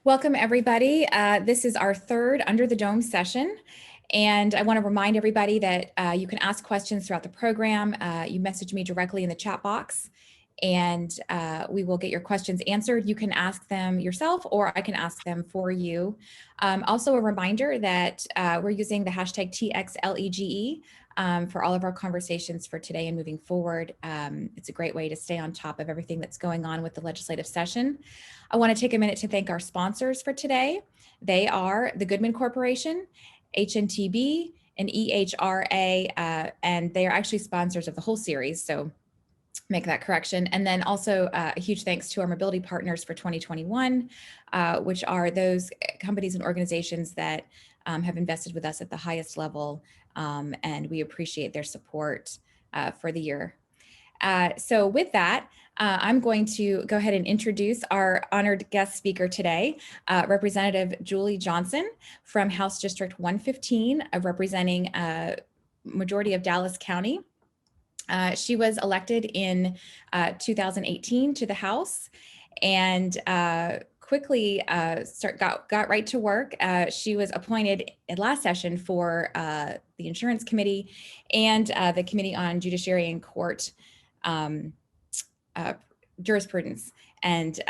Welcome, everybody. This is our third Under the Dome session. And I want to remind everybody that you can ask questions throughout the program. You message me directly in the chat box, and we will get your questions answered. You can ask them yourself, or I can ask them for you. Also, a reminder that we're using the hashtag TXLEGE for all of our conversations for today and moving forward. It's a great way to stay on top of everything that's going on with the legislative session. I want to take a minute to thank our sponsors for today. They are the Goodman Corporation, HNTB, and EHRA, and they are actually sponsors of the whole series, so make that correction. And then also a huge thanks to our mobility partners for 2021, which are those companies and organizations that have invested with us at the highest level, and we appreciate their support for the year. So with that, I'm going to go ahead and introduce our honored guest speaker today, Representative Julie Johnson from House District 115, representing a majority of Dallas County. She was elected in 2018 to the House and quickly got right to work. She was appointed in last session for the Insurance Committee and the Committee on Judiciary and Court Jurisprudence. And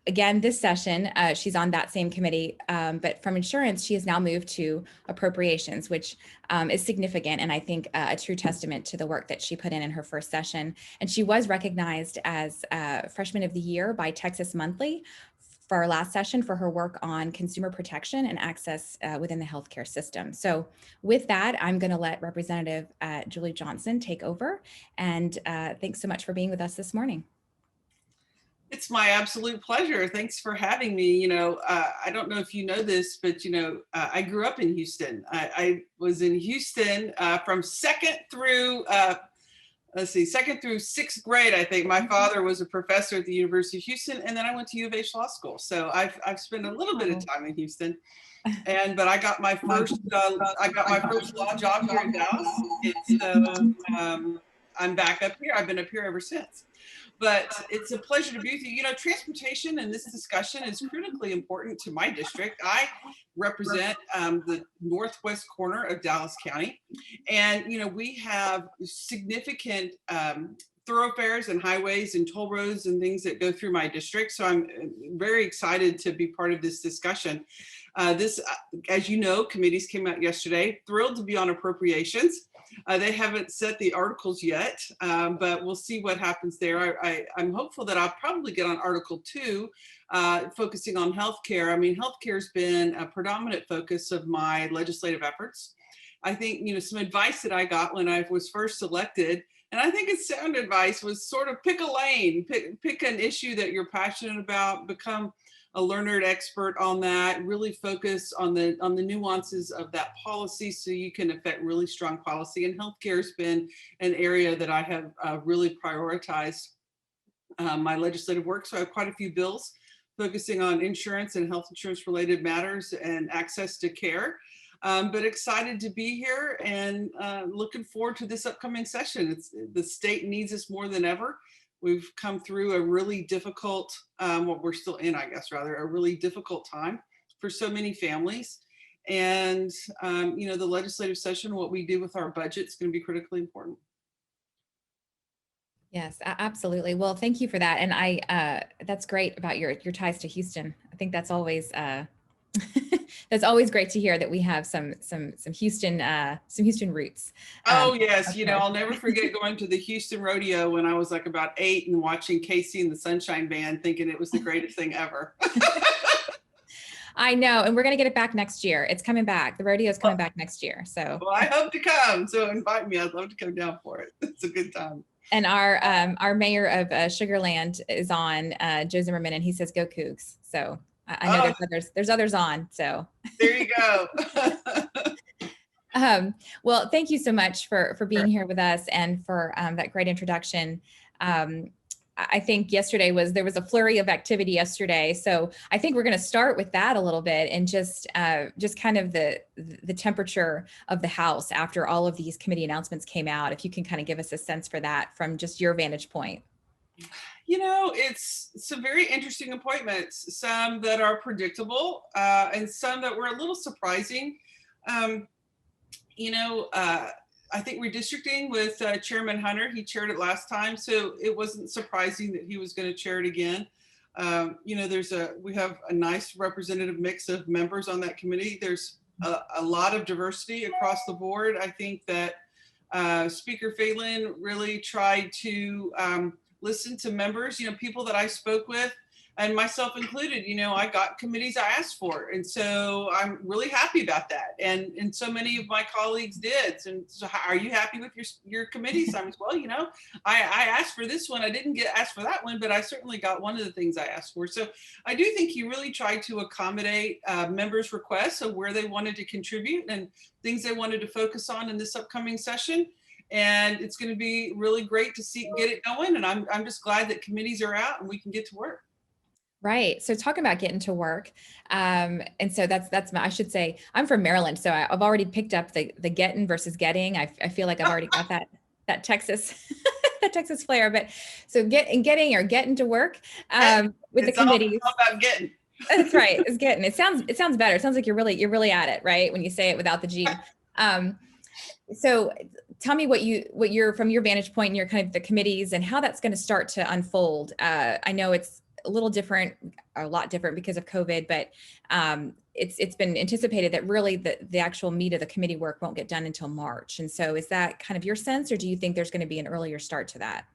again, this session, she's on that same committee, but from insurance, she has now moved to appropriations, which is significant, and I think a true testament to the work that she put in her first session. And she was recognized as Freshman of the Year by Texas Monthly for our last session for her work on consumer protection and access within the healthcare system. So with that, I'm going to let Representative Julie Johnson take over. And thanks so much for being with us this morning. It's my absolute pleasure. Thanks for having me. I don't know if you know this, but, I grew up in Houston. I was in Houston from second through sixth grade, I think. My father was a professor at the University of Houston, and then I went to U of H Law School. So I've spent a little bit of time in Houston. But I got my first law job here in Dallas. And so I'm back up here. I've been up here ever since. But it's a pleasure to be with you. Transportation in this discussion is critically important to my district. I represent the northwest corner of Dallas County. And, we have significant thoroughfares and highways and toll roads and things that go through my district. So I'm very excited to be part of this discussion. As you know, committees came out yesterday. Thrilled to be on appropriations. They haven't set the articles yet, but we'll see what happens there. I'm hopeful that I'll probably get on Article 2, focusing on healthcare. I mean, healthcare has been a predominant focus of my legislative efforts. I think, some advice that I got when I was first elected, and I think it's sound advice, was sort of pick a lane, pick an issue that you're passionate about, become a learned expert on that, really focus on the nuances of that policy so you can affect really strong policy. And healthcare has been an area that I have really prioritized my legislative work. So I have quite a few bills focusing on insurance and health insurance related matters and access to care. But excited to be here and looking forward to this upcoming session. The state needs us more than ever. We've come through a really difficult, we're still in, I guess, rather, a really difficult time for so many families. And, the legislative session, what we do with our budget is going to be critically important. Yes, absolutely. Well, thank you for that. And that's great about your ties to Houston. I think that's always that's always great to hear that we have some Houston roots. Oh yes, I'll never forget going to the Houston rodeo when I was like about 8 and watching Casey and the Sunshine Band, thinking it was the greatest thing ever. I know, and we're going to get it back next year. It's coming back. The rodeo is coming back next year. So well, I hope to come. So invite me. I'd love to come down for it. It's a good time. And our mayor of Sugarland is on, Joe Zimmerman, and he says go Cougs. So I know there's others on. So there you go. Well, thank you so much for being here with us and for that great introduction. I think there was a flurry of activity yesterday. So I think we're going to start with that a little bit and just kind of the temperature of the House after all of these committee announcements came out. If you can kind of give us a sense for that from just your vantage point. It's some very interesting appointments, some that are predictable, and some that were a little surprising. Um, you know, I think redistricting with Chairman Hunter, he chaired it last time, so it wasn't surprising that he was going to chair it again. You know, we have a nice representative mix of members on that committee. There's a lot of diversity across the board. I think that Speaker Phelan really tried to listen to members, you know, people that I spoke with, and myself included. You know, I got committees I asked for, and so I'm really happy about that. And so many of my colleagues did. And so, are you happy with your committees? I was, well, you know, I asked for this one. I didn't get asked for that one, but I certainly got one of the things I asked for. So I do think he really tried to accommodate members' requests of where they wanted to contribute and things they wanted to focus on in this upcoming session. And it's going to be really great to get it going. And I'm just glad that committees are out and we can get to work. Right. So talking about getting to work. And so I should say, I'm from Maryland. So I've already picked up the getting versus getting. I feel like I've already got that Texas, that Texas flair, but so getting to work with the committees. All about getting. That's right. It's getting, it sounds better. It sounds like you're really at it, right? When you say it without the G. So tell me what you're from your vantage point and your kind of the committees and how that's going to start to unfold. I know it's a lot different because of COVID, but it's been anticipated that really the actual meat of the committee work won't get done until March. And so is that kind of your sense, or do you think there's going to be an earlier start to that?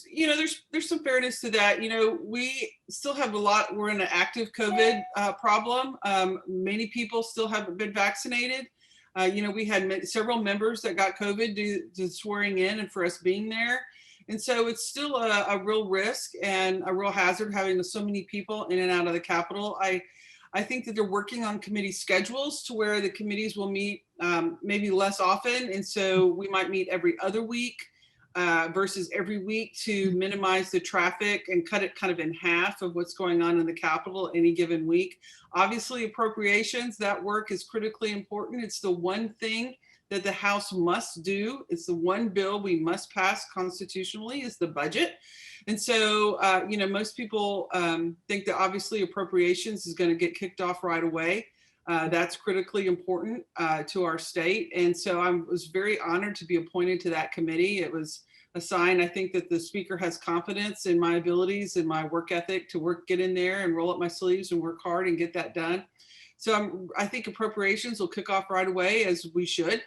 You know, there's some fairness to that. You know, we still have we're in an active COVID problem. Many people still haven't been vaccinated. You know, we had several members that got COVID due to swearing in and for us being there. And so it's still a real risk and a real hazard having so many people in and out of the Capitol. I think that they're working on committee schedules to where the committees will meet maybe less often. And so we might meet every other week versus every week to minimize the traffic and cut it kind of in half of what's going on in the Capitol any given week. Obviously, appropriations, that work is critically important. It's the one thing that the House must do. It's the one bill we must pass constitutionally is the budget. And so, you know, most people think that obviously appropriations is going to get kicked off right away. That's critically important to our state. And so I was very honored to be appointed to that committee. It was a sign, I think, that the speaker has confidence in my abilities and my work ethic to get in there and roll up my sleeves and work hard and get that done. So I think appropriations will kick off right away, as we should.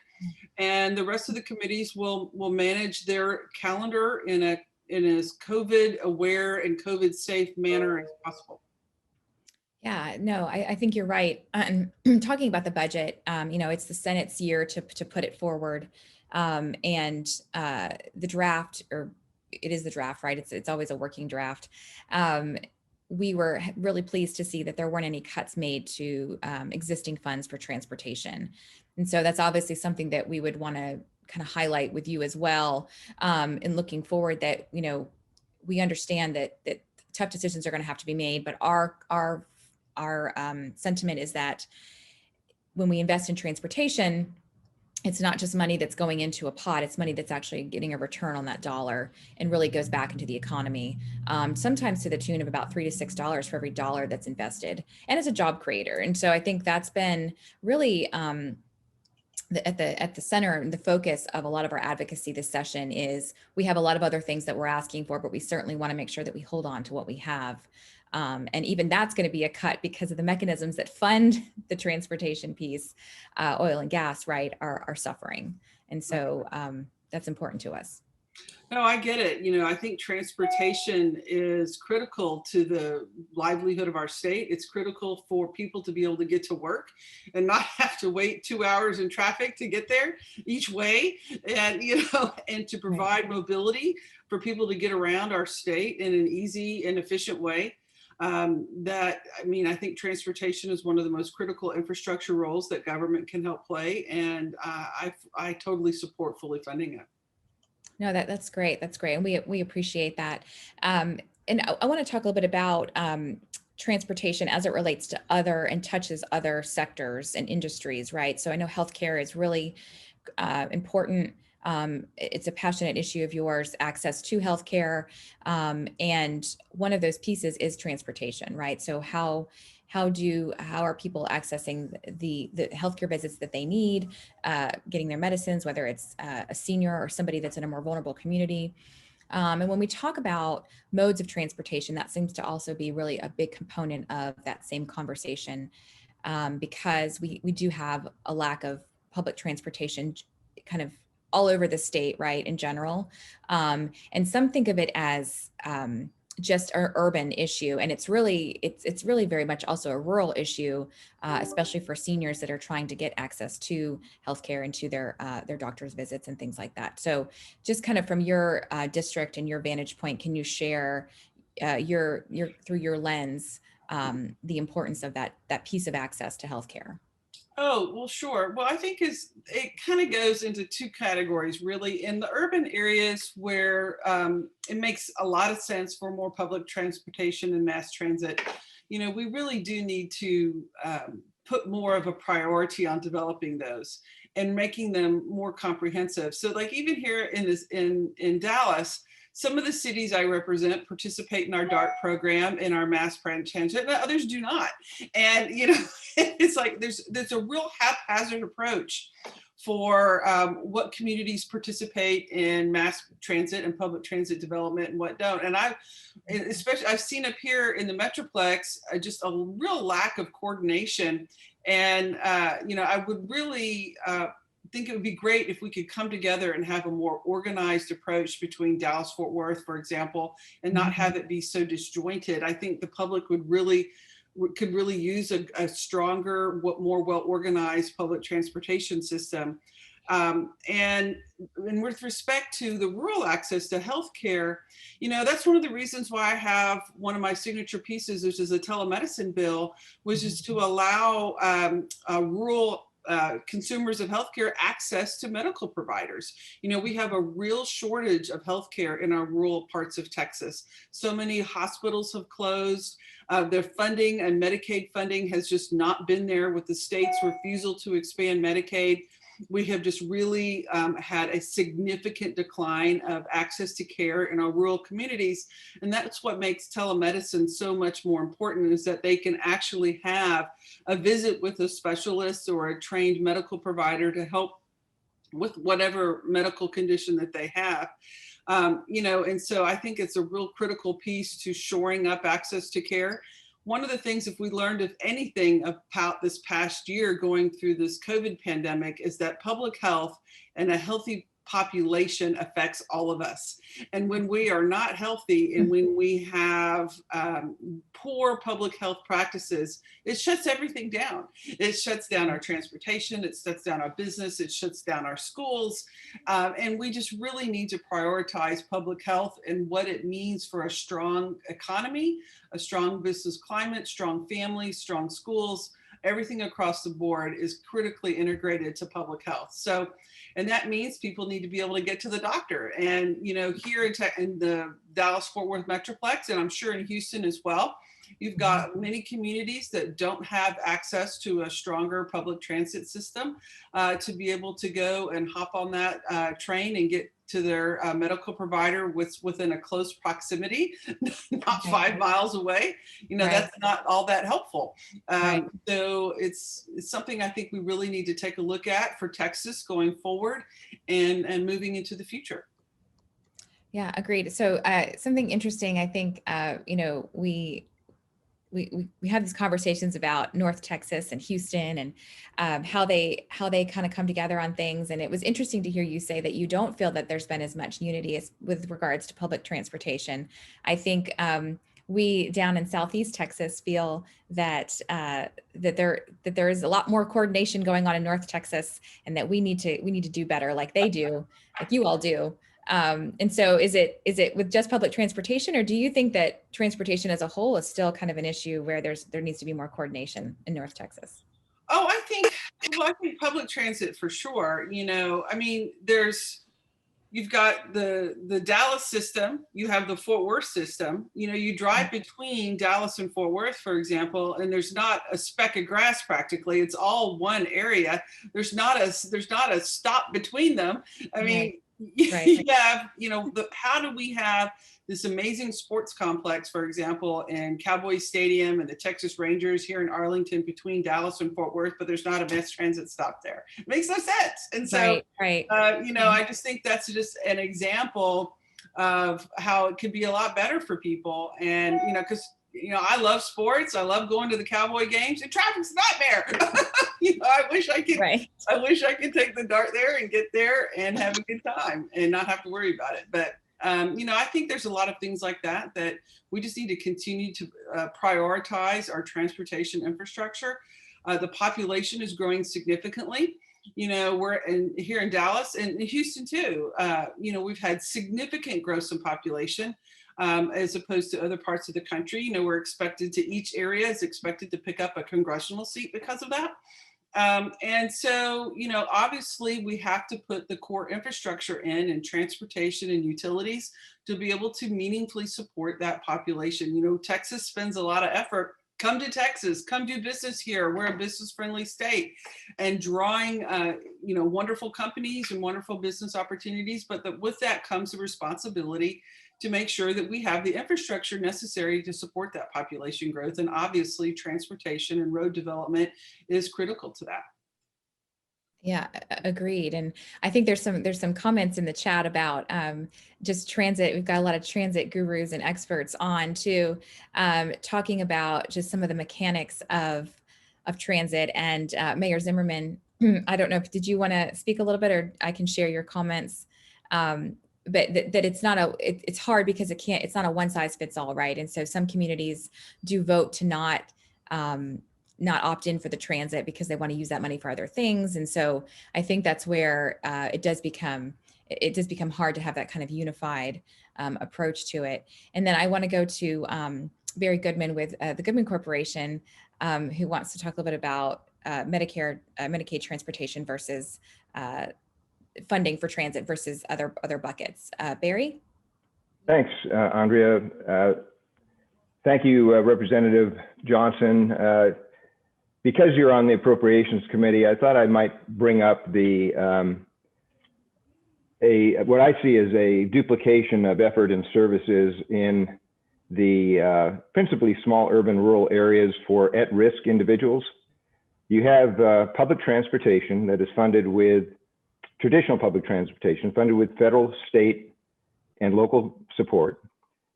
And the rest of the committees will manage their calendar in as COVID aware and COVID safe manner as possible. Yeah, no, I think you're right. And talking about the budget, you know, it's the Senate's year to put it forward. And the draft, or it is the draft, right? It's always a working draft. We were really pleased to see that there weren't any cuts made to existing funds for transportation. And so that's obviously something that we would want to kind of highlight with you as well in looking forward, that, you know, we understand that tough decisions are going to have to be made, but our sentiment is that when we invest in transportation, it's not just money that's going into a pot, it's money that's actually getting a return on that dollar and really goes back into the economy, sometimes to the tune of about $3 to $6 for every dollar that's invested, and it's a job creator. And so I think that's been really at the center and the focus of a lot of our advocacy this session. Is we have a lot of other things that we're asking for, but we certainly want to make sure that we hold on to what we have. And even that's going to be a cut because of the mechanisms that fund the transportation piece, oil and gas, right, are suffering. And so that's important to us. No, I get it. You know, I think transportation is critical to the livelihood of our state. It's critical for people to be able to get to work and not have to wait 2 hours in traffic to get there each way, and, you know, and to provide mobility for people to get around our state in an easy and efficient way. I think transportation is one of the most critical infrastructure roles that government can help play. And I totally support fully funding it. No, that's great. That's great. And we appreciate that. And I want to talk a little bit about transportation as it relates to other and touches other sectors and industries, right? So I know healthcare is really important It's a passionate issue of yours, access to healthcare. And one of those pieces is transportation, right? So how are people accessing the healthcare visits that they need, getting their medicines, whether it's a senior or somebody that's in a more vulnerable community. And when we talk about modes of transportation, that seems to also be really a big component of that same conversation, because we do have a lack of public transportation kind of all over the state, right, in general. And some think of it as just an urban issue, and it's really very much also a rural issue, especially for seniors that are trying to get access to healthcare and to their doctor's visits and things like that. So just kind of from your district and your vantage point, can you share your through your lens the importance of that piece of access to healthcare? Oh, well, sure. Well, I think it kind of goes into two categories, really. In the urban areas where it makes a lot of sense for more public transportation and mass transit, we really do need to put more of a priority on developing those and making them more comprehensive. So, like even here in Dallas, some of the cities I represent participate in our DART program, in our mass transit, and others do not. And it's like there's a real haphazard approach for what communities participate in mass transit and public transit development and what don't. And I've seen up here in the Metroplex just a real lack of coordination. And I would really think it would be great if we could come together and have a more organized approach between Dallas Fort Worth, for example, and not have it be so disjointed. I think the public could really use a stronger, more well-organized public transportation system. And with respect to the rural access to healthcare, that's one of the reasons why I have one of my signature pieces, which is a telemedicine bill, which is to allow rural consumers of healthcare access to medical providers. We have a real shortage of healthcare in our rural parts of Texas. So many hospitals have closed. Their funding and Medicaid funding has just not been there with the state's refusal to expand Medicaid. We have just really had a significant decline of access to care in our rural communities. And that's what makes telemedicine so much more important, is that they can actually have a visit with a specialist or a trained medical provider to help with whatever medical condition that they have. And so I think it's a real critical piece to shoring up access to care. One of the things, if we learned of anything about this past year going through this COVID pandemic, is that public health and a healthy population affects all of us. And when we are not healthy and when we have poor public health practices, it shuts everything down. It shuts down our transportation, it shuts down our business, it shuts down our schools. And we just really need to prioritize public health and what it means for a strong economy, a strong business climate, strong families, strong schools. Everything across the board is critically integrated to public health. So, and that means people need to be able to get to the doctor. And, here in the Dallas-Fort Worth Metroplex, and I'm sure in Houston as well, you've got many communities that don't have access to a stronger public transit system to be able to go and hop on that train and get to their medical provider within a close proximity, not 5 miles away. That's not all that helpful. So it's something I think we really need to take a look at for Texas going forward and moving into the future. Yeah, agreed. So something interesting, I think, we have these conversations about North Texas and Houston and how they kind of come together on things. And it was interesting to hear you say that you don't feel that there's been as much unity as with regards to public transportation. I think we down in Southeast Texas feel that that there is a lot more coordination going on in North Texas, and that we need to do better, like they do, like you all do. And so is it with just public transportation, or do you think that transportation as a whole is still kind of an issue where there needs to be more coordination in North Texas? Oh, I think public transit for sure. There's you've got the Dallas system, you have the Fort Worth system. You know, you drive between Dallas and Fort Worth, for example, and there's not a speck of grass practically. It's all one area. There's not a stop between them. I mean, Right. you have, you know, how do we have this amazing sports complex, for example, in Cowboy Stadium and the Texas Rangers here in Arlington between Dallas and Fort Worth, but there's not a mass transit stop there? It makes no sense. And so, Right. you know, I just think that's just an example of how it could be a lot better for people. And, you know, because, you know, I love sports. I love going to the Cowboy games, and traffic's a nightmare. You know, I wish I could take the Dart there and get there and have a good time and not have to worry about it. But you know, I think there's a lot of things like that we just need to continue to prioritize our transportation infrastructure. The population is growing significantly. You know, we're here in Dallas and in Houston too. You know, we've had significant growth in population as opposed to other parts of the country. You know, each area is expected to pick up a congressional seat because of that. And so, you know, obviously we have to put the core infrastructure in transportation and utilities to be able to meaningfully support that population. You know, Texas spends a lot of effort. Come to Texas, come do business here. We're a business friendly state, and drawing, you know, wonderful companies and wonderful business opportunities. But with that comes the responsibility to make sure that we have the infrastructure necessary to support that population growth. And obviously transportation and road development is critical to that. Yeah, agreed. And I think there's some comments in the chat about just transit. We've got a lot of transit gurus and experts on too, talking about just some of the mechanics of transit. And Mayor Zimmerman, I don't know if, did you want to speak a little bit, or I can share your comments? But that it's not it's hard because it's not a one size fits all, right? And so some communities do vote to not opt in for the transit because they want to use that money for other things. And so I think that's where it does become hard to have that kind of unified approach to it. And then I want to go to Barry Goodman with the Goodman Corporation, who wants to talk a little bit about Medicaid transportation versus funding for transit versus other buckets. Barry? Thanks, Andrea. Thank you, Representative Johnson. Because you're on the Appropriations Committee, I thought I might bring up what I see as a duplication of effort and services in the principally small urban rural areas for at-risk individuals. You have public transportation that is funded with traditional public transportation, funded with federal, state, and local support.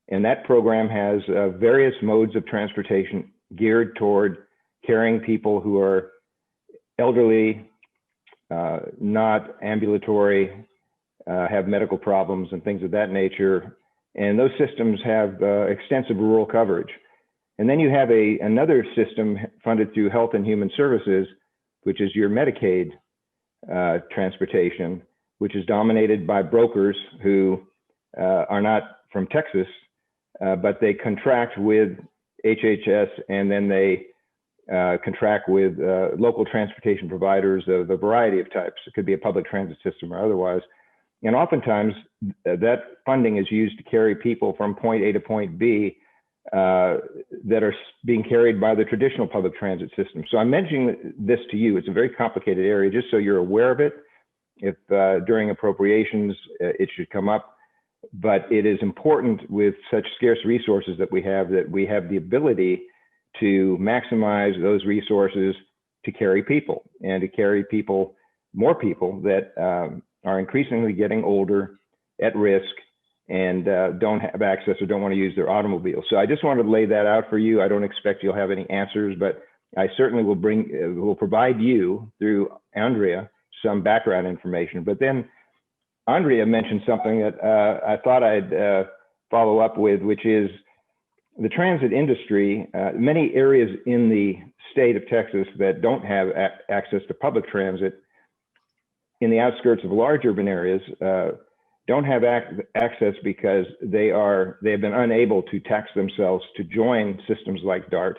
And that program has various modes of transportation geared toward carrying people who are elderly, not ambulatory, have medical problems and things of that nature. And those systems have extensive rural coverage. And then you have another system funded through Health and Human Services, which is your Medicaid transportation, which is dominated by brokers who are not from Texas, but they contract with HHS, and then they contract with local transportation providers of a variety of types. It could be a public transit system or otherwise. And oftentimes that funding is used to carry people from point A to point B that are being carried by the traditional public transit system. So I'm mentioning this to you. It's a very complicated area, just so you're aware of it. If during appropriations, it should come up. But it is important with such scarce resources that we have the ability to maximize those resources to carry people, and to carry people, more people that are increasingly getting older, at risk, and don't have access or don't want to use their automobile. So I just wanted to lay that out for you. I don't expect you'll have any answers, but I certainly will provide you, through Andrea, some background information. But then Andrea mentioned something that I thought I'd follow up with, which is the transit industry. Many areas in the state of Texas that don't have access to public transit, in the outskirts of large urban areas, don't have access because they have been unable to tax themselves to join systems like DART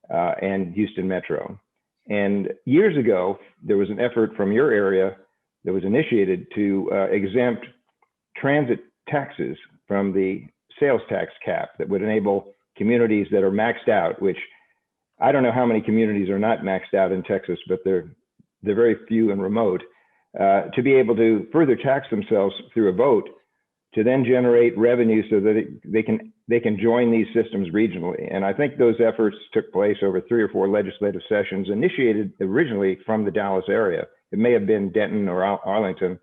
and Houston Metro. And years ago, there was an effort from your area that was initiated to exempt transit taxes from the sales tax cap that would enable communities that are maxed out, which I don't know how many communities are not maxed out in Texas, but they're very few and remote, to be able to further tax themselves through a vote to then generate revenue so that they can join these systems regionally. And I think those efforts took place over 3 or 4 legislative sessions, initiated originally from the Dallas area. It may have been Denton or Arlington.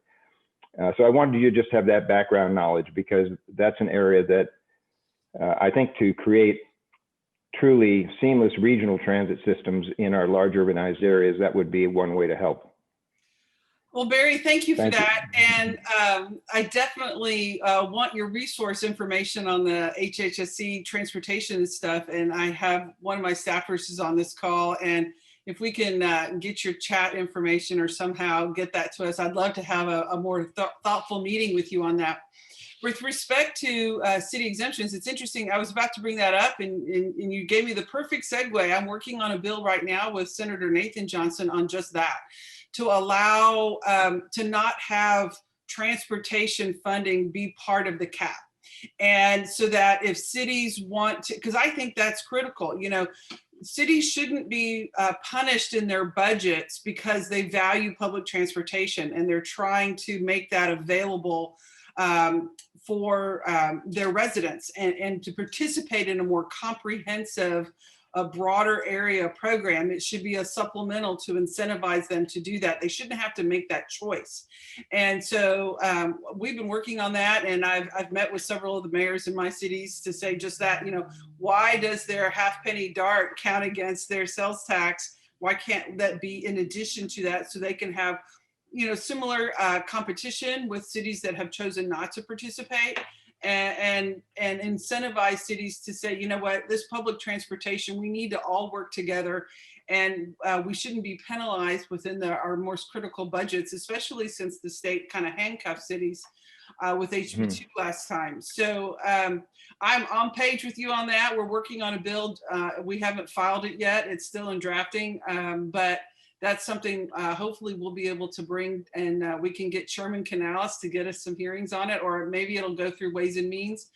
So I wanted you to just have that background knowledge, because that's an area that I think to create truly seamless regional transit systems in our large urbanized areas, that would be one way to help. Well, Barry, thank you for Thank you. that. And I definitely want your resource information on the HHSC transportation and stuff. And I have one of my staffers is on this call. And if we can get your chat information or somehow get that to us, I'd love to have a more thoughtful meeting with you on that. With respect to city exemptions, it's interesting. I was about to bring that up and you gave me the perfect segue. I'm working on a bill right now with Senator Nathan Johnson on just that, to allow to not have transportation funding be part of the cap. And so that if cities want to, because I think that's critical, you know, cities shouldn't be punished in their budgets because they value public transportation and they're trying to make that available for their residents and to participate in a more comprehensive, a broader area program. It should be a supplemental to incentivize them to do that. They shouldn't have to make that choice. And so we've been working on that, and I've met with several of the mayors in my cities to say just that, you know, why does their halfpenny dart count against their sales tax? Why can't that be in addition to that, so they can have, you know, similar competition with cities that have chosen not to participate, and incentivize cities to say, you know what, this public transportation, we need to all work together, and we shouldn't be penalized within our most critical budgets, especially since the state kind of handcuffed cities with HB2 last time. So I'm on page with you on that. We're working on a bill. We haven't filed it yet. It's still in drafting, but that's something hopefully we'll be able to bring, and we can get Chairman Canales to get us some hearings on it, or maybe it'll go through Ways and Means.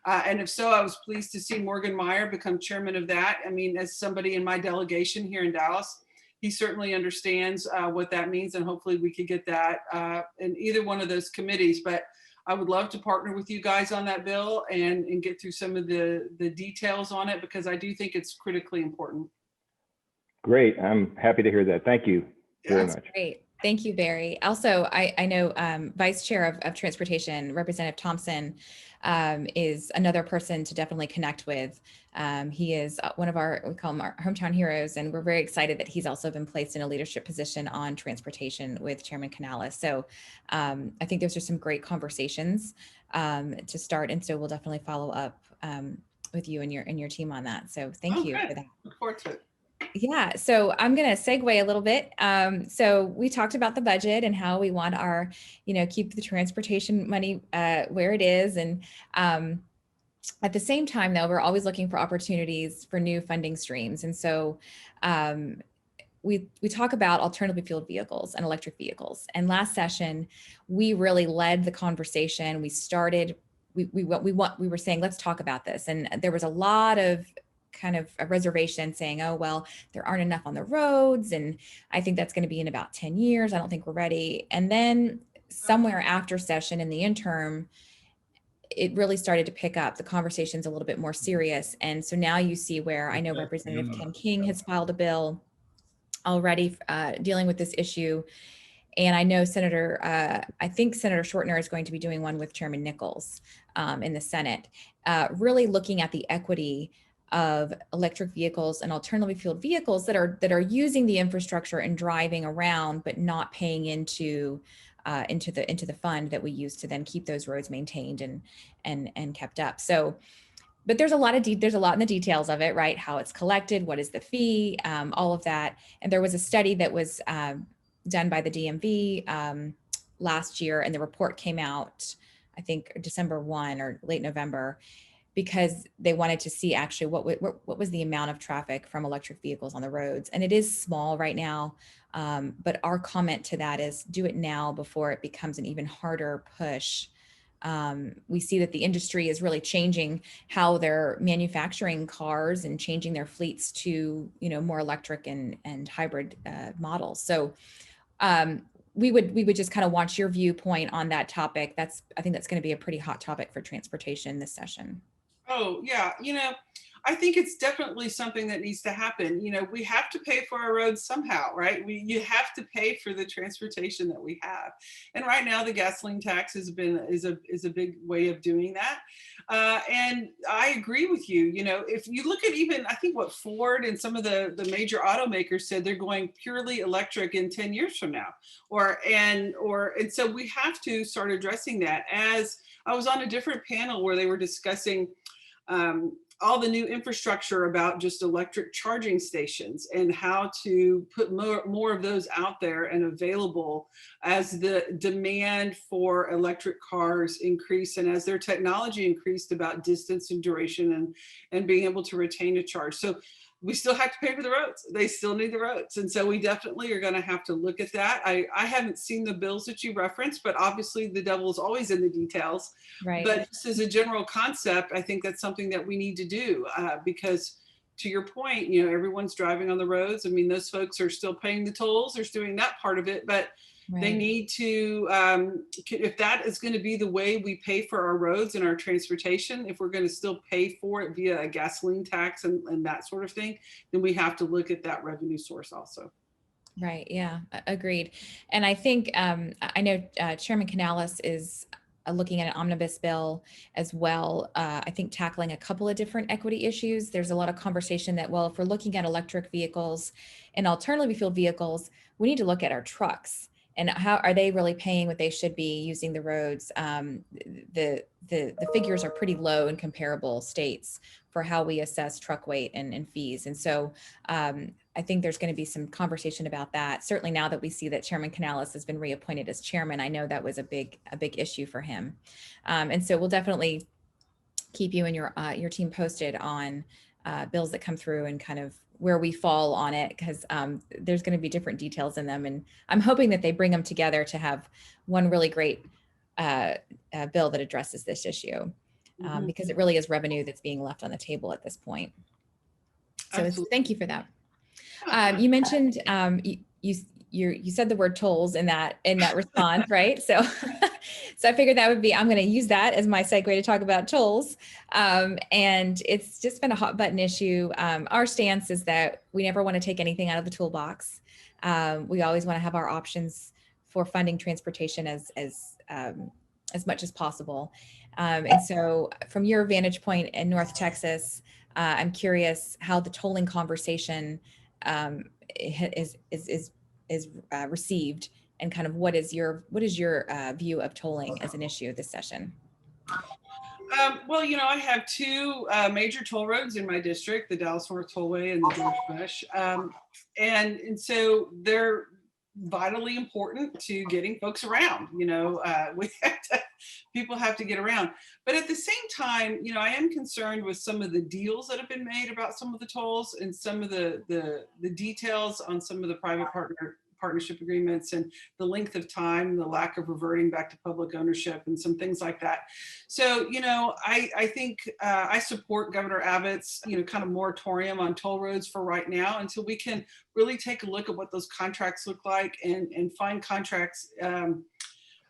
And if so, I was pleased to see Morgan Meyer become chairman of that. I mean, as somebody in my delegation here in Dallas, he certainly understands what that means, and hopefully we could get that in either one of those committees. But I would love to partner with you guys on that bill and get through some of the details on it, because I do think it's critically important. Great. I'm happy to hear that. Thank you very much. Great. Thank you, Barry. Also, I know Vice Chair of Transportation, Representative Thompson, is another person to definitely connect with. He is one of we call him our hometown heroes, and we're very excited that he's also been placed in a leadership position on transportation with Chairman Canales. So I think those are some great conversations to start, and so we'll definitely follow up with you and your team on that. So thank you for that. Look forward to it. Yeah, so I'm going to segue a little bit. So we talked about the budget and how we want our, keep the transportation money where it is. And at the same time, though, we're always looking for opportunities for new funding streams. And so we talk about alternative fueled vehicles and electric vehicles. And last session, we really led the conversation. We started, we were saying, let's talk about this. And there was a lot of kind of a reservation saying, oh, well, there aren't enough on the roads. And I think that's going to be in about 10 years. I don't think we're ready. And then somewhere after session in the interim, it really started to pick up. The conversation's a little bit more serious. And so now you see where I know Representative Ken King has filed a bill already dealing with this issue. And I know I think Senator Shortner is going to be doing one with Chairman Nichols in the Senate, really looking at the equity of electric vehicles and alternatively fueled vehicles that are using the infrastructure and driving around, but not paying into the fund that we use to then keep those roads maintained and kept up. So, but there's a lot in the details of it, right? How it's collected, what is the fee, all of that. And there was a study that was done by the DMV last year, and the report came out, I think December 1 or late November. because they wanted to see actually what was the amount of traffic from electric vehicles on the roads. And it is small right now. But our comment to that is do it now before it becomes an even harder push. We see that the industry is really changing how they're manufacturing cars and changing their fleets to, more electric and hybrid models. So we would just kind of want your viewpoint on that topic. I think that's going to be a pretty hot topic for transportation this session. Oh, yeah. I think it's definitely something that needs to happen. We have to pay for our roads somehow, right? You have to pay for the transportation that we have. And right now the gasoline tax is a big way of doing that. And I agree with you. If you look at even, I think what Ford and some of the major automakers said, they're going purely electric in 10 years from now. And so we have to start addressing that. As I was on a different panel where they were discussing all the new infrastructure about just electric charging stations and how to put more of those out there and available as the demand for electric cars increase and as their technology increased about distance and duration and being able to retain a charge. So we still have to pay for the roads. They still need the roads. And so we definitely are going to have to look at that. I haven't seen the bills that you referenced, but obviously the devil is always in the details. Right. But just as a general concept, I think that's something that we need to do because to your point, everyone's driving on the roads. I mean, those folks are still paying the tolls. They're doing that part of it, but they need to, if that is going to be the way we pay for our roads and our transportation, if we're going to still pay for it via a gasoline tax and that sort of thing, then we have to look at that revenue source also. Right. Yeah, agreed. And I think, I know Chairman Canales is looking at an omnibus bill as well. I think tackling a couple of different equity issues. There's a lot of conversation that, well, if we're looking at electric vehicles and alternative fuel vehicles, we need to look at our trucks. And how are they really paying what they should be using the roads? The figures are pretty low in comparable states for how we assess truck weight and fees. And so I think there's going to be some conversation about that. Certainly now that we see that Chairman Canales has been reappointed as chairman, I know that was a big issue for him. And so we'll definitely keep you and your team posted on bills that come through and kind of where we fall on it, because there's going to be different details in them. And I'm hoping that they bring them together to have one really great bill that addresses this issue, because it really is revenue that's being left on the table at this point. So thank you for that. You mentioned you said the word tolls in that response, right? So I figured that would be, I'm going to use that as my segue to talk about tolls. And it's just been a hot button issue. Our stance is that we never want to take anything out of the toolbox. We always want to have our options for funding transportation as much as possible. And so from your vantage point in North Texas, I'm curious how the tolling conversation is received, and kind of what is your view of tolling as an issue this session? Well, I have two major toll roads in my district, the Dallas North Tollway and the George Bush. And so they're vitally important to getting folks around. People have to get around. But at the same time, I am concerned with some of the deals that have been made about some of the tolls and some of the details on some of the private partnership agreements and the length of time, the lack of reverting back to public ownership and some things like that. So, I think I support Governor Abbott's, kind of moratorium on toll roads for right now until we can really take a look at what those contracts look like and find contracts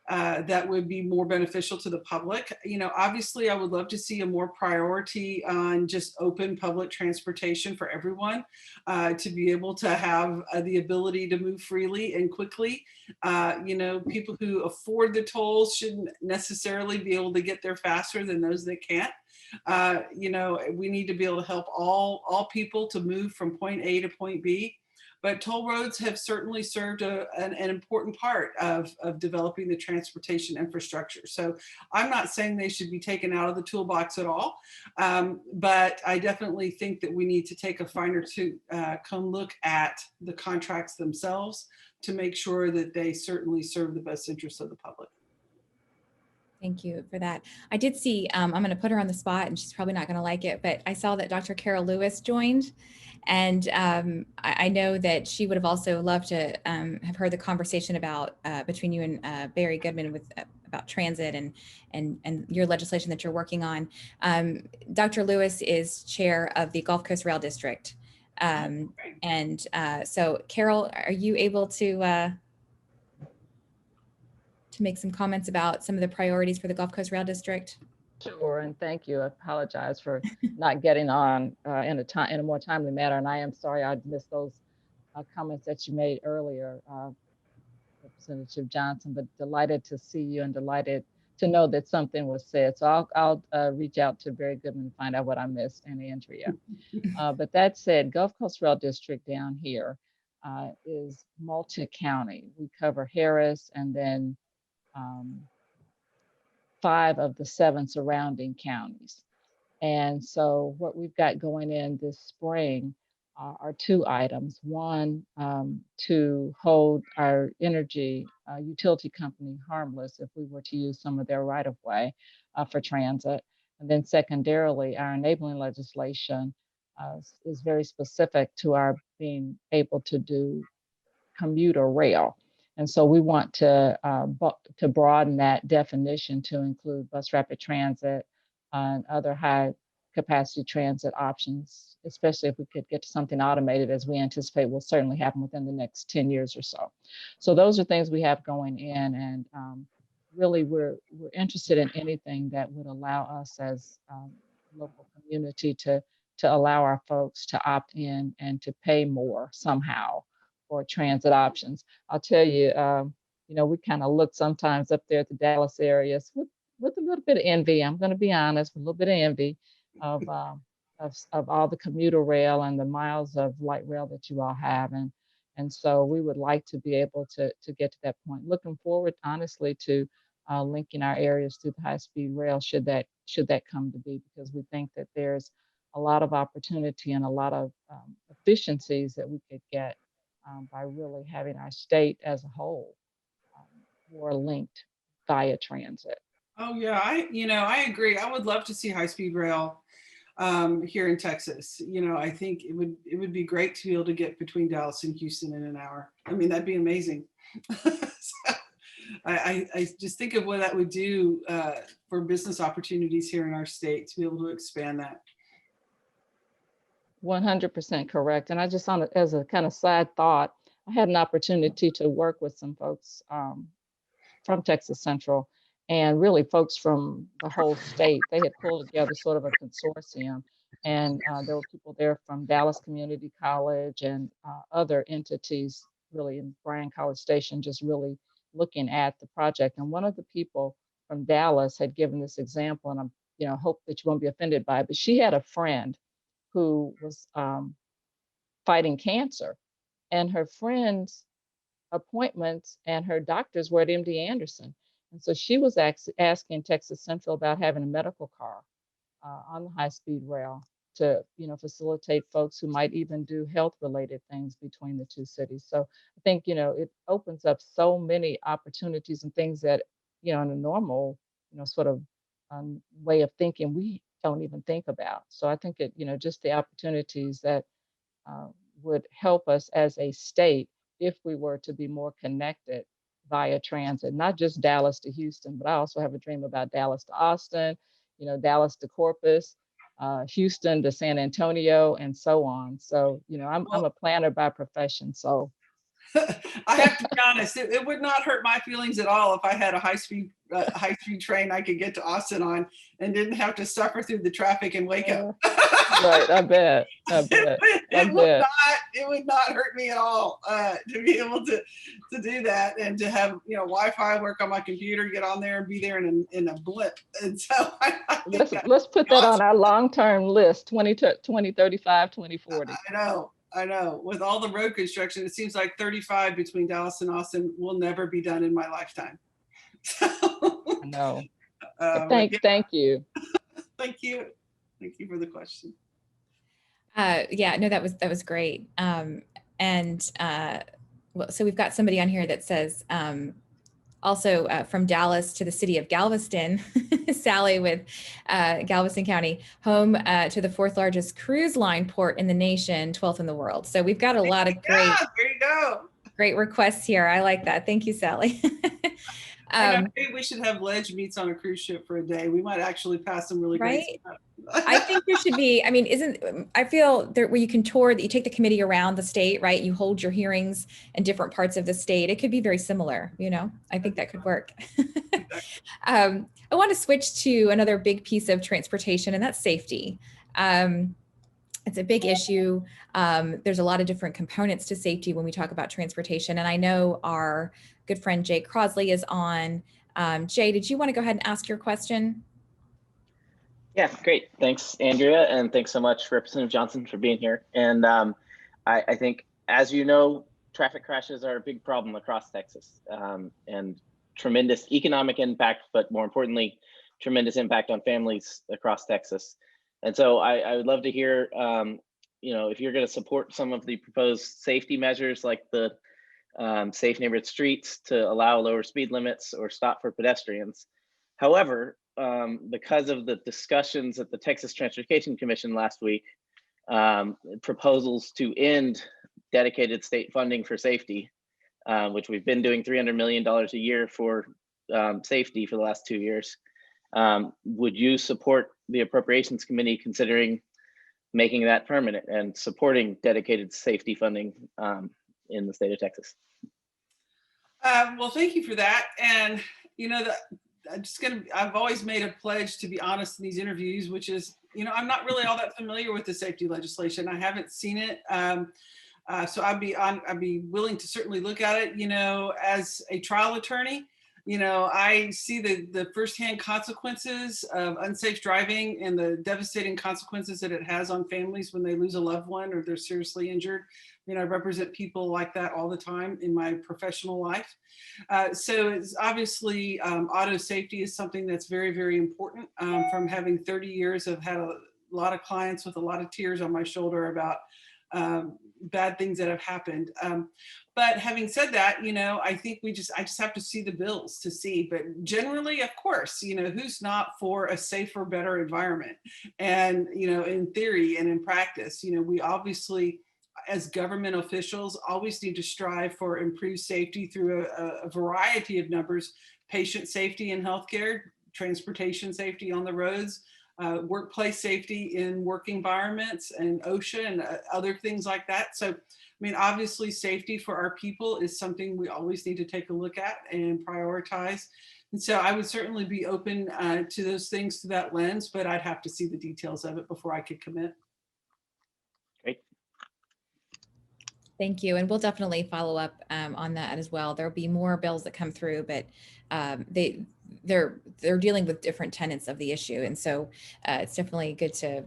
that would be more beneficial to the public. Obviously I would love to see a more priority on just open public transportation for everyone, to be able to have the ability to move freely and quickly. People who afford the tolls shouldn't necessarily be able to get there faster than those that can't. We need to be able to help all people to move from point A to point B. But toll roads have certainly served an important part of developing the transportation infrastructure. So I'm not saying they should be taken out of the toolbox at all, but I definitely think that we need to take a finer come look at the contracts themselves to make sure that they certainly serve the best interests of the public. Thank you for that. I did see, I'm going to put her on the spot and she's probably not going to like it, but I saw that Dr. Carol Lewis joined. And I know that she would have also loved to have heard the conversation about between you and Barry Goodman with about transit and your legislation that you're working on. Dr. Lewis is chair of the Gulf Coast Rail District. So Carol, are you able to make some comments about some of the priorities for the Gulf Coast Rail District? Sure, and thank you. I apologize for not getting on in a more timely manner, and I am sorry I missed those comments that you made earlier, Representative Johnson. But delighted to see you and delighted to know that something was said. So I'll reach out to Barry Goodman and find out what I missed and Andrea. But that said, Gulf Coast Rail District down here is multi-county. We cover Harris and then 5 of the 7 surrounding counties. And so what we've got going in this spring are 2 items. One, to hold our energy utility company harmless if we were to use some of their right of way for transit. And then secondarily, our enabling legislation is very specific to our being able to do commuter rail. And so we want to broaden that definition to include bus rapid transit and other high capacity transit options, especially if we could get to something automated, as we anticipate will certainly happen within the next 10 years or so. So those are things we have going in, and really we're interested in anything that would allow us as local community to allow our folks to opt in and to pay more somehow for transit options. I'll tell you, we kind of look sometimes up there at the Dallas areas with a little bit of envy. I'm going to be honest, with a little bit of envy of all the commuter rail and the miles of light rail that you all have, and so we would like to be able to get to that point. Looking forward, honestly, to linking our areas through the high-speed rail should that come to be, because we think that there's a lot of opportunity and a lot of efficiencies that we could get by really having our state as a whole more linked via transit. Oh yeah, I agree. I would love to see high-speed rail here in Texas. I think it would be great to be able to get between Dallas and Houston in an hour. I mean, that'd be amazing. So, I just think of what that would do for business opportunities here in our state to be able to expand that. 100% correct. And I just, as a kind of side thought, I had an opportunity to work with some folks from Texas Central, and really folks from the whole state. They had pulled together sort of a consortium, and there were people there from Dallas Community College and other entities, really in Bryan College Station, just really looking at the project. And one of the people from Dallas had given this example, and I'm, hope that you won't be offended by it, but she had a friend who was fighting cancer, and her friend's appointments and her doctors were at MD Anderson. And so she was asking Texas Central about having a medical car on the high-speed rail to, facilitate folks who might even do health-related things between the 2 cities. So I think, it opens up so many opportunities and things that, in a normal, sort of way of thinking, we don't even think about. So I think it, just the opportunities that would help us as a state if we were to be more connected via transit, not just Dallas to Houston, but I also have a dream about Dallas to Austin, Dallas to Corpus, Houston to San Antonio, and so on. So, I'm a planner by profession, so. I have to be honest, it would not hurt my feelings at all if I had a high-speed train I could get to Austin on and didn't have to suffer through the traffic in Waco. Right, I bet. It would not hurt me at all to be able to do that and to have Wi-Fi work on my computer, get on there and be there in a blip. And so let's put that on our long-term list, 2035, 2040. I know. With all the road construction, it seems like 35 between Dallas and Austin will never be done in my lifetime. So, no. Thank you. Thank you. Thank you for the question. Yeah, no, that was great. So we've got somebody on here that says, also from Dallas to the city of Galveston, Sally with Galveston County, home to the 4th largest cruise line port in the nation, 12th in the world. So we've got a lot of Yeah, there you go. great requests here. I like that. Thank you, Sally. Maybe we should have ledge meets on a cruise ship for a day. We might actually pass some really great Right? stuff. I think there should be, I mean, I feel there where you can tour, that you take the committee around the state, right? You hold your hearings in different parts of the state. It could be very similar, you know, I think that could work. I want to switch to another big piece of transportation, and that's safety. It's a big issue. There's a lot of different components to safety when we talk about transportation. And I know our good friend Jay Crosley is on. Jay, did you want to go ahead and ask your question? Yeah, great. Thanks, Andrea. And thanks so much, Representative Johnson, for being here. And I think, as you know, traffic crashes are a big problem across Texas, and tremendous economic impact, but more importantly, tremendous impact on families across Texas. And so I would love to hear, if you're going to support some of the proposed safety measures like the safe neighborhood streets to allow lower speed limits or stop for pedestrians. However, because of the discussions at the Texas Transportation Commission last week, proposals to end dedicated state funding for safety, which we've been doing $300 million a year for safety for the last 2 years. Would you support the Appropriations Committee considering making that permanent and supporting dedicated safety funding in the state of Texas? Well, thank you for that. And, I've always made a pledge to be honest in these interviews, which is, I'm not really all that familiar with the safety legislation. I haven't seen it. So I'd be willing to certainly look at it, as a trial attorney. I see the firsthand consequences of unsafe driving and the devastating consequences that it has on families when they lose a loved one or they're seriously injured. I represent people like that all the time in my professional life. So it's obviously auto safety is something that's very, very important. From having 30 years, I've had a lot of clients with a lot of tears on my shoulder about bad things that have happened. But having said that, I think I just have to see the bills to see. But generally, of course, who's not for a safer, better environment? And, in theory and in practice, we obviously, as government officials, always need to strive for improved safety through a variety of numbers: patient safety in healthcare, transportation safety on the roads, workplace safety in work environments, and OSHA and other things like that. So, obviously safety for our people is something we always need to take a look at and prioritize. And so I would certainly be open to those things through that lens, but I'd have to see the details of it before I could commit. Great. Thank you. And we'll definitely follow up on that as well. There'll be more bills that come through, but they're dealing with different tenets of the issue. And so it's definitely good to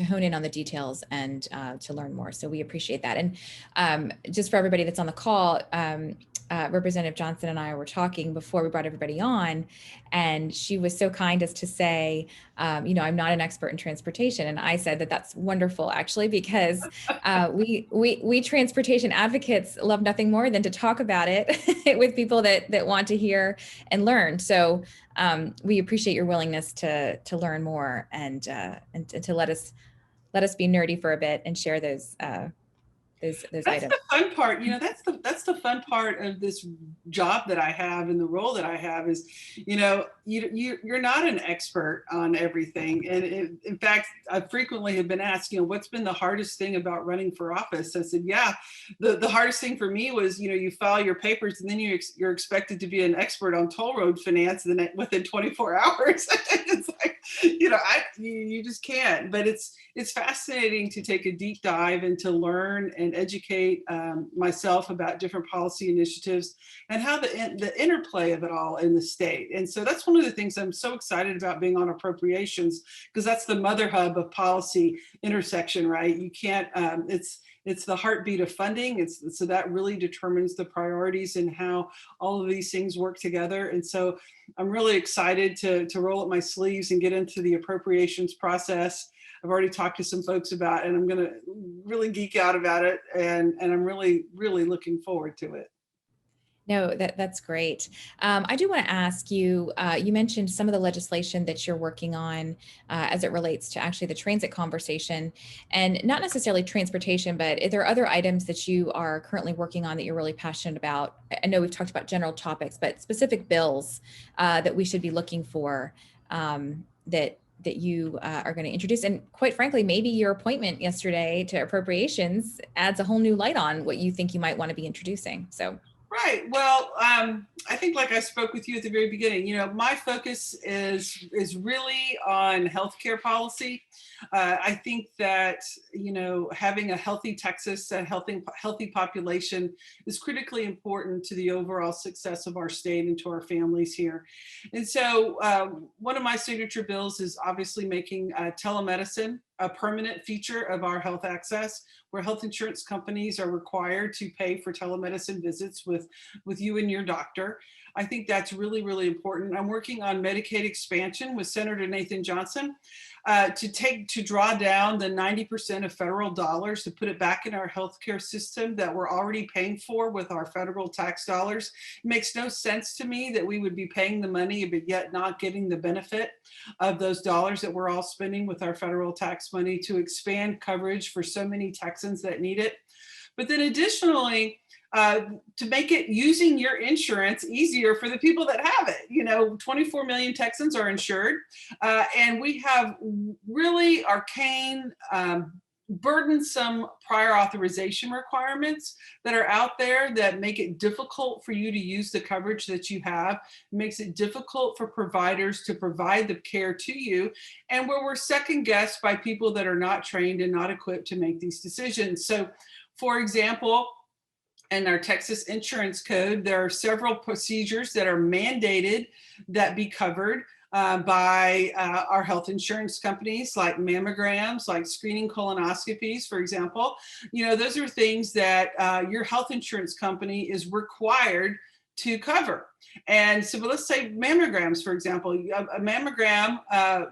hone in on the details and to learn more. So we appreciate that. And just for everybody that's on the call, Representative Johnson and I were talking before we brought everybody on, and she was so kind as to say, I'm not an expert in transportation. And I said that that's wonderful, actually, because we transportation advocates love nothing more than to talk about it with people that want to hear and learn. So we appreciate your willingness to learn more and to let us be nerdy for a bit and share those That's items. the fun part. That's the fun part of this job that I have and the role that I have is, you're not an expert on everything. And in fact, I frequently have been asked, what's been the hardest thing about running for office? I said, yeah, the hardest thing for me was, you file your papers and then you're expected to be an expert on toll road finance within 24 hours. It's like, you just can't. But it's fascinating to take a deep dive and to learn and educate myself about different policy initiatives and how the interplay of it all in the state. And so that's one of the things I'm so excited about being on appropriations, because that's the mother hub of policy intersection, right? You can't, it's the heartbeat of funding. So that really determines the priorities and how all of these things work together. And so I'm really excited to roll up my sleeves and get into the appropriations process. I've already talked to some folks about it, and I'm going to really geek out about it. And I'm really, really looking forward to it. No, that's great. I do want to ask you, you mentioned some of the legislation that you're working on as it relates to actually the transit conversation, and not necessarily transportation, but are there other items that you are currently working on that you're really passionate about? I know we've talked about general topics, but specific bills that we should be looking for that you are going to introduce. And quite frankly, maybe your appointment yesterday to appropriations adds a whole new light on what you think you might want to be introducing. So. Right. Well, I think, like I spoke with you at the very beginning, my focus is really on healthcare policy. I think that having a healthy Texas, a healthy population, is critically important to the overall success of our state and to our families here. And so, one of my signature bills is obviously making telemedicine a permanent feature of our health access, where health insurance companies are required to pay for telemedicine visits with you and your doctor. I think that's really, really important. I'm working on Medicaid expansion with Senator Nathan Johnson to draw down the 90% of federal dollars to put it back in our healthcare system that we're already paying for with our federal tax dollars. It makes no sense to me that we would be paying the money but yet not getting the benefit of those dollars that we're all spending with our federal tax money to expand coverage for so many Texans that need it. But then additionally, to make it using your insurance easier for the people that have it. 24 million Texans are insured, and we have really arcane, burdensome prior authorization requirements that are out there that make it difficult for you to use the coverage that you have. It makes it difficult for providers to provide the care to you, and where we're second guessed by people that are not trained and not equipped to make these decisions. So, for example, in our Texas Insurance Code, there are several procedures that are mandated that be covered by our health insurance companies, like mammograms, like screening colonoscopies, for example. Those are things that your health insurance company is required to cover. And so, but let's say mammograms, for example, a mammogram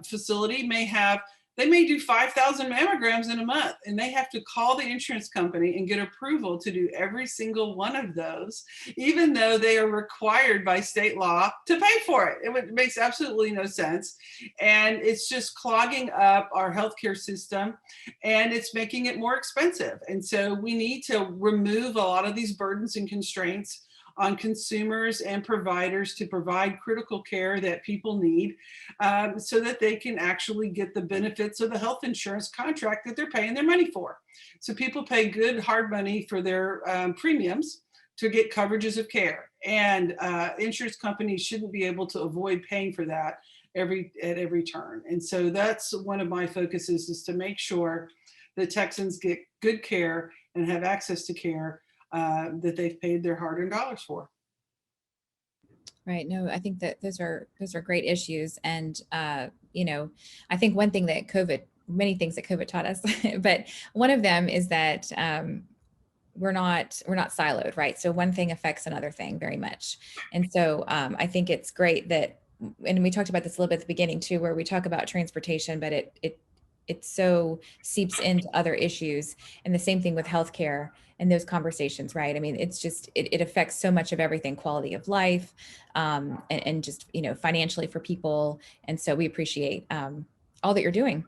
facility they may do 5,000 mammograms in a month, and they have to call the insurance company and get approval to do every single one of those, even though they are required by state law to pay for it. It makes absolutely no sense. And it's just clogging up our healthcare system, and it's making it more expensive. And so we need to remove a lot of these burdens and constraints on consumers and providers to provide critical care that people need, so that they can actually get the benefits of the health insurance contract that they're paying their money for. So people pay good hard money for their premiums to get coverages of care, and insurance companies shouldn't be able to avoid paying for that at every turn. And so that's one of my focuses, is to make sure that Texans get good care and have access to care that they've paid their hard-earned dollars for. Right. No, I think that those are great issues. And, I think many things that COVID taught us, but one of them is that we're not siloed, right? So one thing affects another thing very much. And so I think it's great that, and we talked about this a little bit at the beginning too, where we talk about transportation, but it so seeps into other issues. And the same thing with healthcare and those conversations, right? I mean, it's just, it affects so much of everything, quality of life, and just, financially for people. And so we appreciate all that you're doing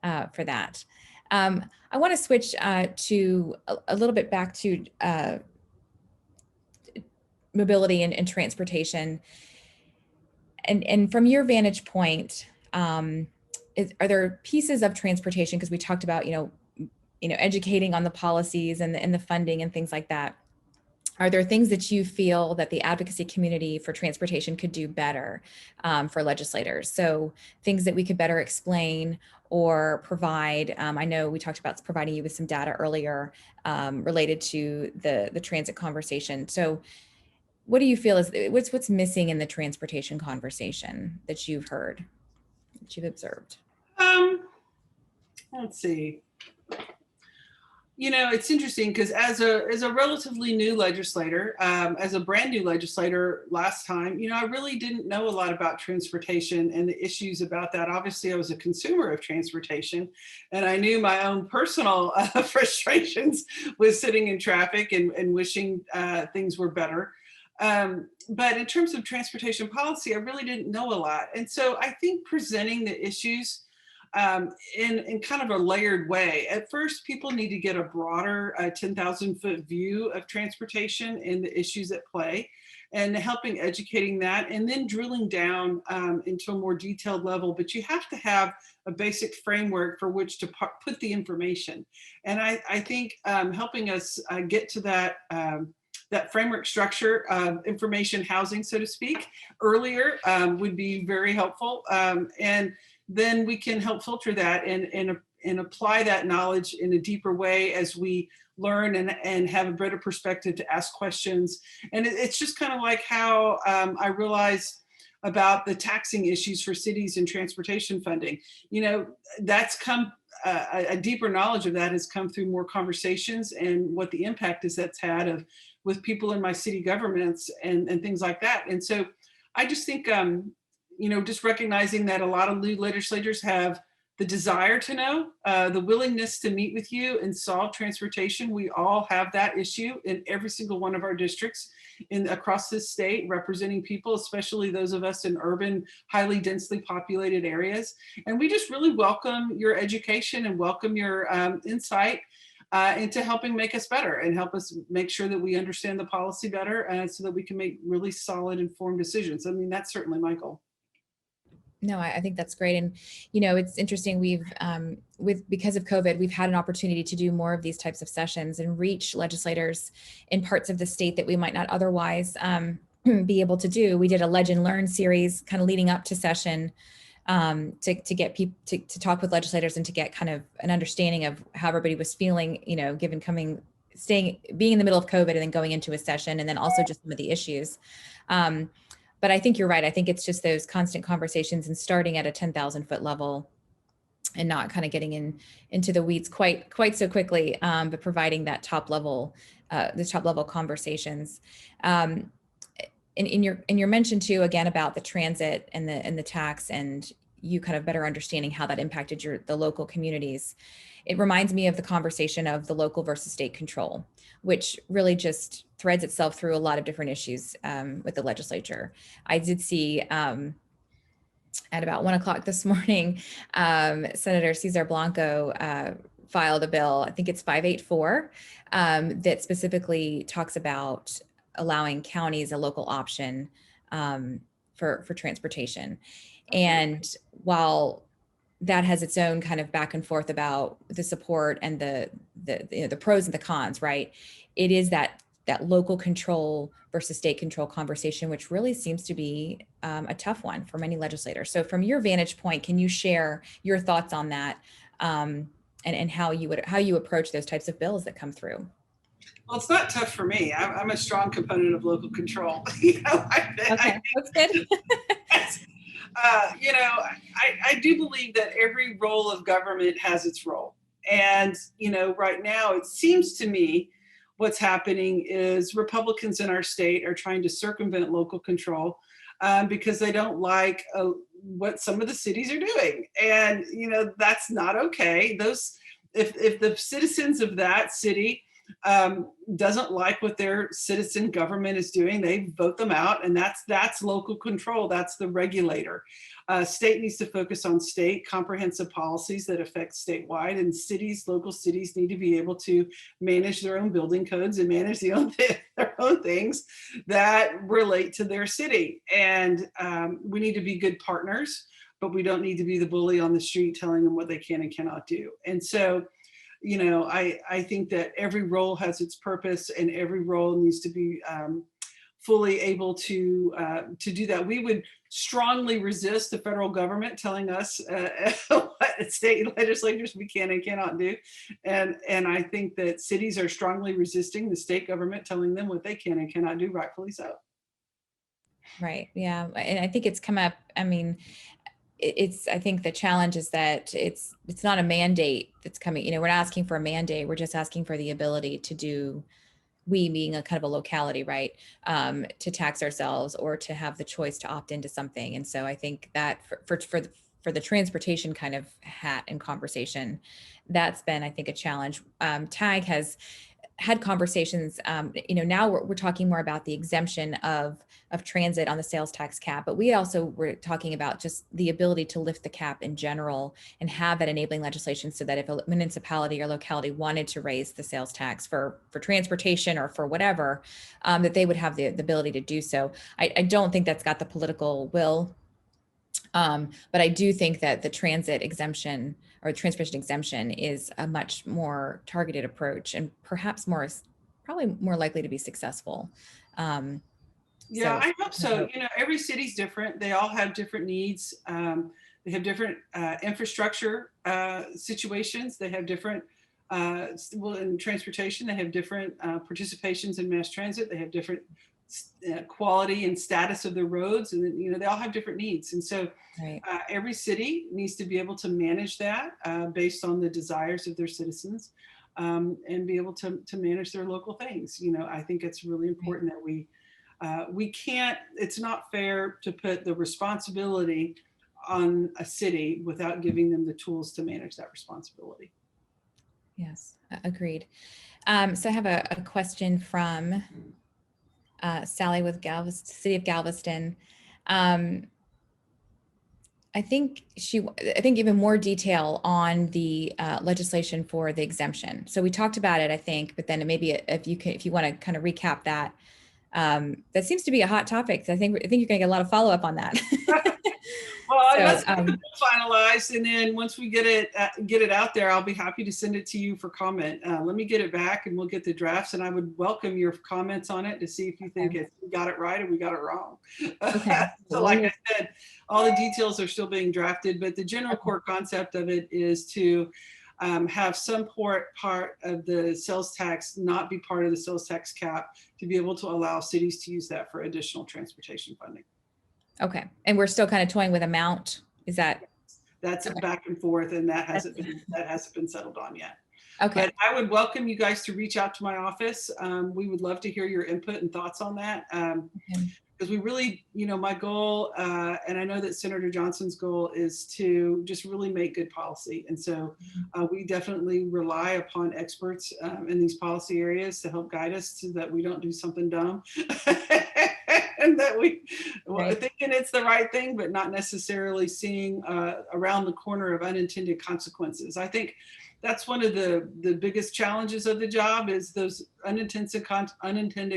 for that. I want to switch to a little bit back to mobility and transportation. And from your vantage point, are there pieces of transportation, because we talked about, educating on the policies and the funding and things like that. Are there things that you feel that the advocacy community for transportation could do better for legislators? So things that we could better explain or provide. I know we talked about providing you with some data earlier related to the transit conversation. So what do you feel is what's missing in the transportation conversation that you've heard, that you've observed? Let's see. It's interesting because as a relatively new legislator, as a brand new legislator last time, I really didn't know a lot about transportation and the issues about that. Obviously, I was a consumer of transportation, and I knew my own personal frustrations with sitting in traffic and wishing things were better. But in terms of transportation policy, I really didn't know a lot. And so I think presenting the issues in kind of a layered way. At first, people need to get a broader 10,000-foot view of transportation and the issues at play, and helping educating that, and then drilling down into a more detailed level. But you have to have a basic framework for which to put the information. And I think helping us get to that that framework structure, information housing, so to speak, earlier would be very helpful. And then we can help filter that and apply that knowledge in a deeper way as we learn and have a better perspective to ask questions. And it's just kind of like how I realized about the taxing issues for cities and transportation funding. You know, that's come, a deeper knowledge of that has come through more conversations and what the impact is that's had with people in my city governments and things like that. And so I just think, you know, just recognizing that a lot of new legislators have the desire to know, the willingness to meet with you and solve transportation. We all have that issue in every single one of our districts across this state, representing people, especially those of us in urban, highly densely populated areas. And we just really welcome your education and welcome your insight into helping make us better and help us make sure that we understand the policy better so that we can make really solid, informed decisions. I mean, that's certainly my goal. No, I think that's great. And, you know, it's interesting. We've, because of COVID, we've had an opportunity to do more of these types of sessions and reach legislators in parts of the state that we might not otherwise be able to do. We did a Legend Learn series kind of leading up to session to get people to talk with legislators and to get kind of an understanding of how everybody was feeling, you know, given being in the middle of COVID and then going into a session, and then also just some of the issues. But I think you're right. I think it's just those constant conversations and starting at a 10,000-foot level and not kind of getting into the weeds quite so quickly, but providing that top level conversations. In your mention too, again, about the transit and the tax and you kind of better understanding how that impacted the local communities. It reminds me of the conversation of the local versus state control, which really just threads itself through a lot of different issues with the legislature. I did see at about 1 o'clock this morning, Senator Cesar Blanco filed a bill, I think it's 584, that specifically talks about allowing counties a local option for transportation. And while that has its own kind of back and forth about the support and the pros and the cons, right? It is that local control versus state control conversation, which really seems to be a tough one for many legislators. So from your vantage point, can you share your thoughts on that and how you approach those types of bills that come through? Well, it's not tough for me. I'm a strong component of local control. You know, Okay, that's good. You know, I do believe that every role of government has its role. And, you know, right now it seems to me what's happening is Republicans in our state are trying to circumvent local control because they don't like what some of the cities are doing. And, you know, that's not okay. If the citizens of that city doesn't like what their citizen government is doing, they vote them out, and that's local control. That's the regulator. State needs to focus on state comprehensive policies that affect statewide, and local cities need to be able to manage their own building codes and manage their own things that relate to their city. And we need to be good partners, but we don't need to be the bully on the street telling them what they can and cannot do. And so, you know, I think that every role has its purpose and every role needs to be fully able to do that. We would strongly resist the federal government telling us what state legislators we can and cannot do. And I think that cities are strongly resisting the state government telling them what they can and cannot do, rightfully so. Right. Yeah. And I think it's come up, I mean, I think the challenge is that it's not a mandate that's coming, you know, we're not asking for a mandate. We're just asking for the ability to do, we being a kind of a locality, right, to tax ourselves or to have the choice to opt into something. And so I think that for the transportation kind of hat and conversation, that's been, I think, a challenge. TAG has had conversations, now we're talking more about the exemption of transit on the sales tax cap, but we also were talking about just the ability to lift the cap in general and have that enabling legislation so that if a municipality or locality wanted to raise the sales tax for transportation or for whatever, that they would have the ability to do so. I don't think that's got the political will, but I do think that the transit exemption or transportation exemption is a much more targeted approach and perhaps probably more likely to be successful. Yeah, So- I hope so. Every city's different. They all have different needs. They have different infrastructure situations. They have different, in transportation, they have different participations in mass transit. They have different quality and status of the roads, and they all have different needs. And so right. every city needs to be able to manage that based on the desires of their citizens, and be able to manage their local things. I think it's really important that we can't, it's not fair to put the responsibility on a city without giving them the tools to manage that responsibility. Yes, agreed. So I have a question from Sally with City of Galveston. I think even more detail on the legislation for the exemption. So we talked about it, I think, but then maybe if you want to kind of recap that. That seems to be a hot topic. So I think you're going to get a lot of follow up on that. Well, So, let's get it finalized, and then once we get it out there, I'll be happy to send it to you for comment. Let me get it back, and we'll get the drafts. And I would welcome your comments on it to see if you think we got it right or we got it wrong. Okay. So, like I said, all the details are still being drafted, but the general core concept of it is to have some part of the sales tax not be part of the sales tax cap, to be able to allow cities to use that for additional transportation funding. Okay. And we're still kind of toying with amount. Is that? That's Okay. Back and forth, and that hasn't been settled on yet. Okay. But I would welcome you guys to reach out to my office. We would love to hear your input and thoughts on that. Because we really, my goal, and I know that Senator Johnson's goal, is to just really make good policy. And so we definitely rely upon experts in these policy areas to help guide us so that we don't do something dumb. And that thinking it's the right thing, but not necessarily seeing around the corner of unintended consequences. I think that's one of the biggest challenges of the job, is those unintended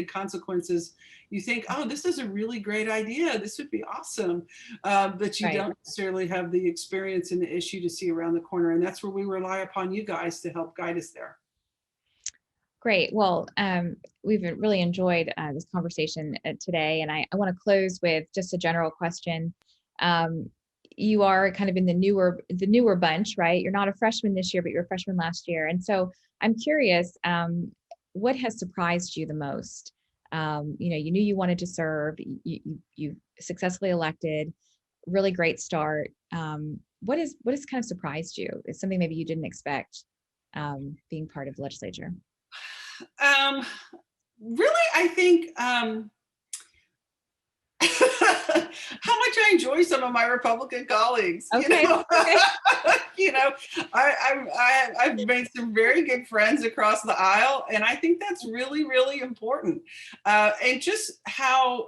consequences. You think, oh, this is a really great idea, this would be awesome, but you don't necessarily have the experience in the issue to see around the corner. And that's where we rely upon you guys to help guide us there. Great. Well, we've really enjoyed this conversation today, and I want to close with just a general question. You are kind of in the newer bunch, right? You're not a freshman this year, but you're a freshman last year, and so I'm curious, what has surprised you the most? You knew you wanted to serve. You successfully elected. Really great start. What has kind of surprised you? It's something maybe you didn't expect, being part of the legislature. Really, I think how much I enjoy some of my Republican colleagues. Okay. I've made some very good friends across the aisle, and I think that's really, really important. And just how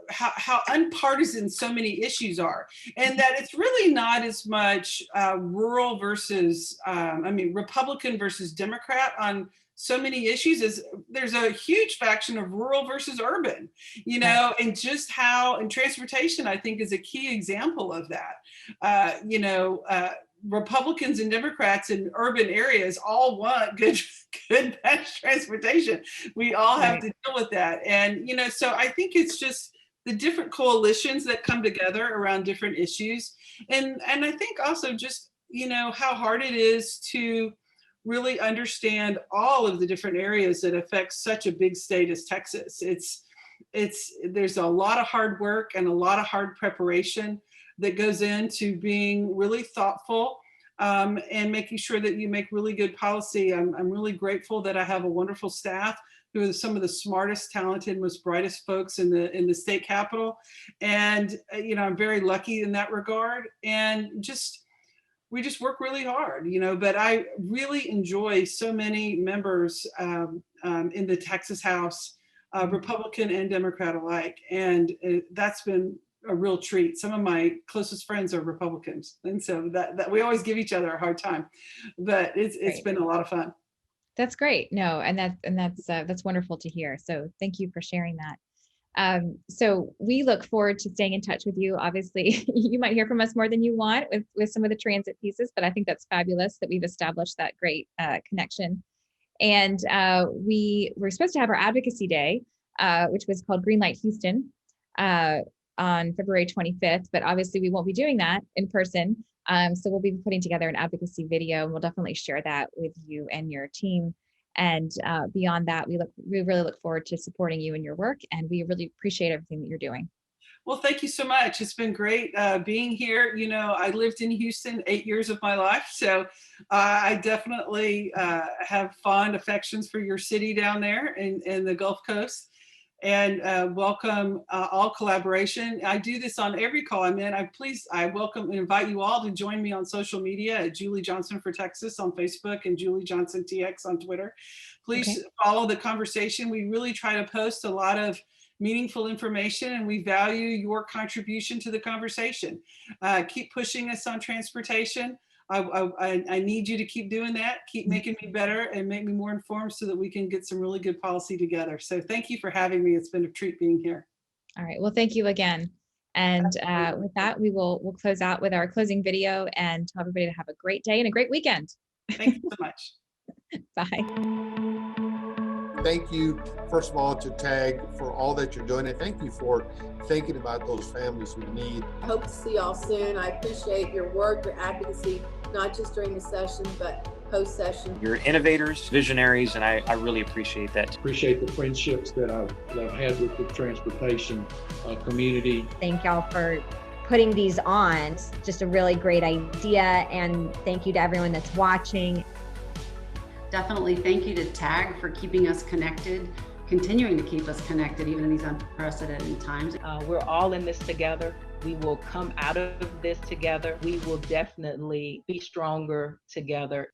how unpartisan so many issues are, and that it's really not as much rural versus, Republican versus Democrat on so many issues, as there's a huge faction of rural versus urban, and just how, and transportation, I think, is a key example of that. Republicans and Democrats in urban areas all want good mass transportation. We all have to deal with that. And, so I think it's just the different coalitions that come together around different issues. And I think also just, how hard it is to really understand all of the different areas that affect such a big state as Texas. There's a lot of hard work and a lot of hard preparation that goes into being really thoughtful, and making sure that you make really good policy. I'm really grateful that I have a wonderful staff who are some of the smartest, talented, most brightest folks in the state capitol. And, I'm very lucky in that regard. And just we just work really hard, but I really enjoy so many members in the Texas House, Republican and Democrat alike. And that's been a real treat. Some of my closest friends are Republicans. And so that we always give each other a hard time, but it's been a lot of fun. That's great. No, and that's wonderful to hear. So thank you for sharing that. So we look forward to staying in touch with you. Obviously, you might hear from us more than you want with some of the transit pieces, but I think that's fabulous that we've established that great connection. And we're supposed to have our advocacy day, which was called Greenlight Houston on February 25th, but obviously we won't be doing that in person. So we'll be putting together an advocacy video, and we'll definitely share that with you and your team. And beyond that, we really look forward to supporting you in your work, and we really appreciate everything that you're doing. Well, thank you so much. It's been great being here. I lived in Houston 8 years of my life, so I definitely have fond affections for your city down there in the Gulf Coast. And welcome all collaboration. I do this on every call I'm in. I welcome and invite you all to join me on social media at Julie Johnson for Texas on Facebook and Julie Johnson TX on Twitter. Please follow the conversation. We really try to post a lot of meaningful information, and we value your contribution to the conversation. Keep pushing us on transportation. I need you to keep doing that, keep making me better and make me more informed so that we can get some really good policy together. So thank you for having me. It's been a treat being here. All right. Well, thank you again. And with that, we'll close out with our closing video and tell everybody to have a great day and a great weekend. Thank you so much. Bye. Thank you, first of all, to TAG for all that you're doing, and thank you for thinking about those families who need. I hope to see y'all soon. I appreciate your work, your advocacy, not just during the session, but post-session. You're innovators, visionaries, and I really appreciate that. Appreciate the friendships that I've had with the transportation community. Thank y'all for putting these on. It's just a really great idea, and thank you to everyone that's watching. Definitely thank you to TAG for keeping us connected, continuing to keep us connected even in these unprecedented times. We're all in this together. We will come out of this together. We will definitely be stronger together.